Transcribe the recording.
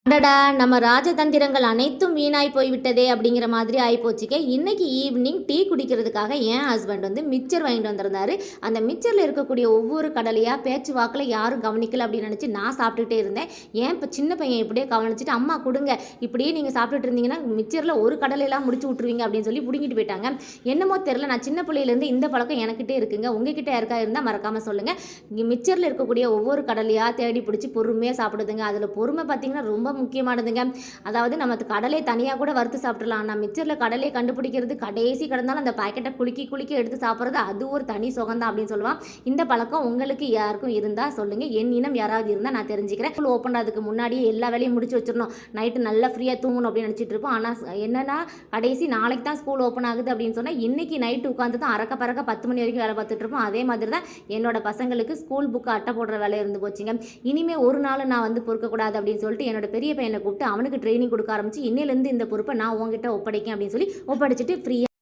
அடடா! நம்ம ராஜதந்திரங்கள் அனைத்தும் வீணாய் போய்விட்டதே அப்படிங்கிற மாதிரி ஆயிப்போச்சுங்க. இன்னைக்கு ஈவினிங் டீ குடிக்கிறதுக்காக என் ஹஸ்பண்ட் வந்து மிக்சர் வாங்கிட்டு வந்திருந்தாரு. அந்த மிக்சரில் இருக்கக்கூடிய ஒவ்வொரு கடலையாக பேச்சு வாக்கில் யாரும் கவனிக்கல அப்படின்னு நினச்சி நான் சாப்பிட்டுட்டே இருந்தேன். ஏன் இப்போ சின்ன பையன் இப்படியே கவனிச்சுட்டு அம்மா கொடுங்க, இப்படியே நீங்கள் சாப்பிட்டுட்டு இருந்தீங்கன்னா மிக்சரில் ஒரு கடலையெல்லாம் முடிச்சு விட்ருவீங்க அப்படின்னு சொல்லி பிடிங்கிட்டு போயிட்டாங்க. என்னமோ தெரில, நான் சின்ன பிள்ளையிலேருந்து இந்த பழக்கம் எனக்கிட்டே இருக்குங்க. உங்ககிட்ட யாருக்கா இருந்தால் மறக்காமல் சொல்லுங்கள். இங்கே மிக்சரில் இருக்கக்கூடிய ஒவ்வொரு கடலையாக தேடி பிடிச்சி பொறுமையாக சாப்பிடுதுங்க. அதில் பொறுமை பார்த்திங்கன்னா ரொம்ப முக்கியமானதுங்க. அதாவது நம்ம கடலை தனியாக கூட வறுத்து சாப்பிட்றலாம். ஆனால் மிக்சரில் கடலை கண்டுபிடிக்கிறது கடைசி கிடந்தாலும் அந்த பாக்கெட்டை குலுக்கி குலுக்கி எடுத்து சாப்பிட்றது அது ஒரு தனி சுகந்தான் அப்படின்னு சொல்லுவான். இந்த பழக்கம் உங்களுக்கு யாருக்கும் இருந்தால் சொல்லுங்கள். என் இனம் யாராவது இருந்தால் நான் தெரிஞ்சுக்கிறேன். ஸ்கூல் ஓப்பன் ஆகிறதுக்கு முன்னாடியே எல்லா வேலையும் முடிச்சு வச்சிடணும். நைட்டு நல்லா ஃப்ரீயாக தூங்கணும் அப்படின்னு நினச்சிட்டு இருப்போம். ஆனால் என்னென்னா கடைசி நாளைக்கு தான் ஸ்கூல் ஓப்பன் ஆகுது அப்படின்னு சொன்னால் இன்றைக்கி நைட்டு உட்காந்து தான் அறக்க பறக்க 10 மணி வரைக்கும் வேலை பார்த்துட்டு இருப்போம். அதே மாதிரி தான் என்னோட பசங்களுக்கு ஸ்கூல் புக்கு அட்டை போடுற வேலை இருந்து போச்சுங்க. இனிமேல் ஒரு நாள் நான் வந்து பொறுக்கக்கூடாது அப்படின்னு சொல்லிட்டு என்னோட பெரிய பையனை கூப்பிட்டு அவனுக்கு ட்ரைனிங் கொடுக்க ஆரம்பிச்சு இன்னிலேருந்து இந்த பொறுப்பை நான் உங்ககிட்ட ஒப்படைக்கேன் அப்படின்னு சொல்லி ஒப்படைச்சிட்டு ஃப்ரீயாக